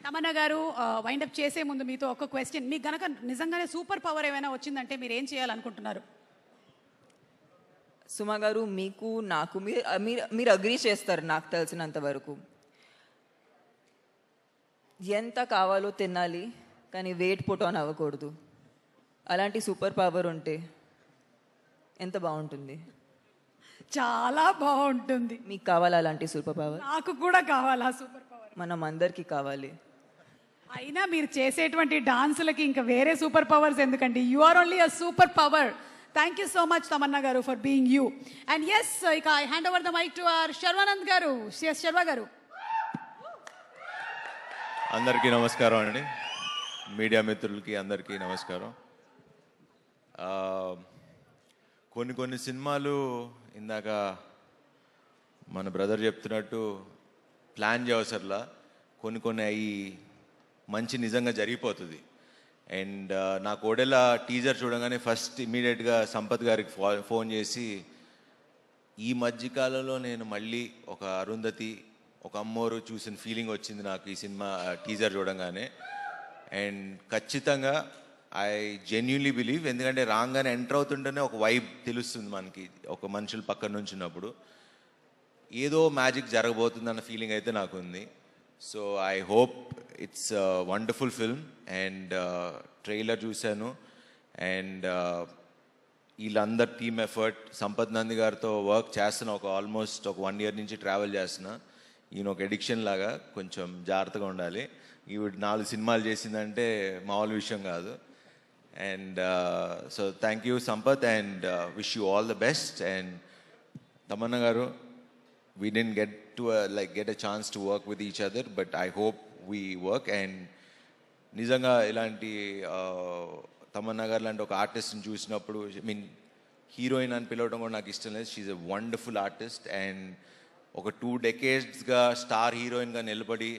తమన్నా గారు వైండప్ చేసే ముందు మీతో ఒక క్వశ్చన్, మీకు గనక నిజంగానే సూపర్ పవర్ ఏమైనా వచ్చిందంటే మీరు ఏం చేయాలనుకుంటున్నారు? సుమా గారు, మీకు నాకు మీరు అగ్రీ చేస్తారు నాకు తెలిసినంత వరకు. ఎంత కావాలో తినాలి, కానీ వెయిట్ పుట్ ఆన్ అవ్వకూడదు. అలాంటి సూపర్ పవర్ ఉంటే ఎంత బాగుంటుంది. చాలా బాగుంటుంది. మీకు కావాలా అలాంటి సూపర్ పవర్? నాకు కూడా కావాలా సూపర్ పవర్. మనం అందరికీ కావాలి. అయినా మీరు చేసేటువంటి డాన్సులకి ఇంకా వేరే సూపర్ పవర్స్ ఎందుకండి? You are only a super power. Thank you so much Tamannaah గారు for being you. And yes, ఇక I hand over the mic to our Sharwanand గారు. శర్వా గారు. అందరికీ నమస్కారం అండి, మీడియా మిత్రులకి అందరికీ నమస్కారం. కొన్ని సినిమాలు ఇందాక మన బ్రదర్ చెప్తున్నట్టు ప్లాన్ చేయవసరలా, కొన్ని అవి మంచి నిజంగా జరిగిపోతుంది. అండ్ నాకు ఓడెలా టీజర్ చూడగానే ఫస్ట్ ఇమీడియట్గా సంపత్ గారికి ఫోన్ చేసి, ఈ మధ్యకాలంలో నేను మళ్ళీ ఒక అరుంధతి, ఒక అమ్మోరు చూసిన ఫీలింగ్ వచ్చింది నాకు ఈ సినిమా టీజర్ చూడగానే. అండ్ ఖచ్చితంగా ఐ జెన్యున్లీ బిలీవ్, ఎందుకంటే రాగానే ఎంటర్ అవుతుంటేనే ఒక వైబ్ తెలుస్తుంది మనకి, ఒక మనుషులు పక్కన నుంచి ఉన్నప్పుడు ఏదో మ్యాజిక్ జరగబోతుంది అన్న ఫీలింగ్ అయితే నాకు ఉంది. So I hope it's wonderful film. And trailer చూశాను, అండ్ వీళ్ళందరు టీమ్ ఎఫర్ట్, సంపత్ నంది గారితో వర్క్ చేస్తున్నా, ఆల్మోస్ట్ ఒక 1 year నుంచి ట్రావెల్ చేస్తున్నా. ఈయన ఒక ఎడిక్షన్ లాగా, కొంచెం జాగ్రత్తగా ఉండాలి. ఈవిడ 4 సినిమాలు చేసిందంటే మామూలు విషయం కాదు. And so thank you Sampath, and wish you all the best. And Tamannaah గారు, we didn't get a chance to work with each other, but I hope we work. And నిజంగా ఇలాంటి తమన్నా గారు లాంటి ఒక ఆర్టిస్ట్ని చూసినప్పుడు, ఐ మీన్ హీరోయిన్ అని పిలవడం కూడా నాకు ఇష్టం లేదు. She's a wonderful artist. And ఒక 2 decadesగా స్టార్ హీరోయిన్గా నిలబడి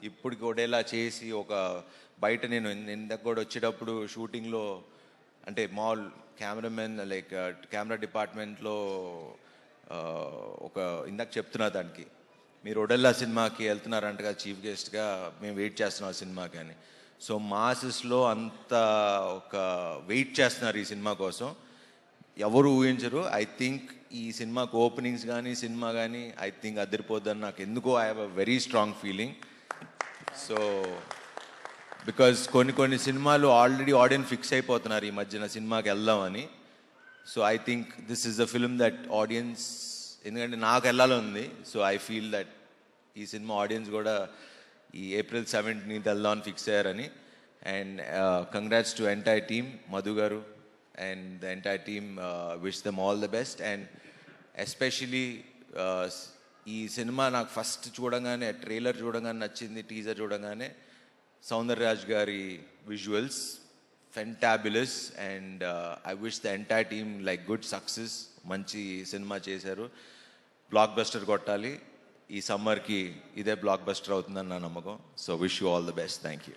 ఇప్పుడు కూడా ఇలా చేసి, ఒక బయట నేను ఇందాక కూడా వచ్చేటప్పుడు షూటింగ్లో, అంటే మాల్ కెమెరామెన్ లైక్ కెమెరా డిపార్ట్మెంట్లో ఒక ఇందాక చెప్తున్నా దానికి, మీరు ఒడెల్లా సినిమాకి వెళ్తున్నారంట కదా చీఫ్ గెస్ట్గా, మేము వెయిట్ చేస్తున్నాం ఆ సినిమాకి అని. సో మాసెస్లో అంత ఒక వెయిట్ చేస్తున్నారు ఈ సినిమా కోసం, ఎవరు ఊహించరు. ఐ థింక్ ఈ సినిమాకి ఓపెనింగ్స్ కానీ సినిమా కానీ ఐ థింక్ అదిరిపోద్దని నాకు ఎందుకో I have a very strong feeling. So because కొన్ని సినిమాలు ఆల్రెడీ ఆడియన్స్ ఫిక్స్ అయిపోతున్నారు ఈ మధ్యన సినిమాకి వెళ్దామని. So I think this is the film that audience, ఎందుకంటే నాకు వెళ్ళాలని ఉంది. సో ఐ ఫీల్ దట్ ఈ సినిమా ఆడియన్స్ కూడా ఈ April 17th వెళ్దామని ఫిక్స్ అయ్యారని. And congrats to entire team, Madhu గారు and the entire team, wish them all the best. And especially ఈ సినిమా నాకు ఫస్ట్ చూడగానే, ట్రైలర్ చూడగానే నచ్చింది, టీజర్ చూడగానే సౌందర్యరాజ్ గారి visuals fantabulous. And I wish the entire team like good success. మంచి సినిమా చేశారు, బ్లాక్ బస్టర్ కొట్టాలి. ఈ సమ్మర్కి ఇదే బ్లాక్ బస్టర్ అవుతుందని నా నమ్మకం. So wish you all the best. Thank you.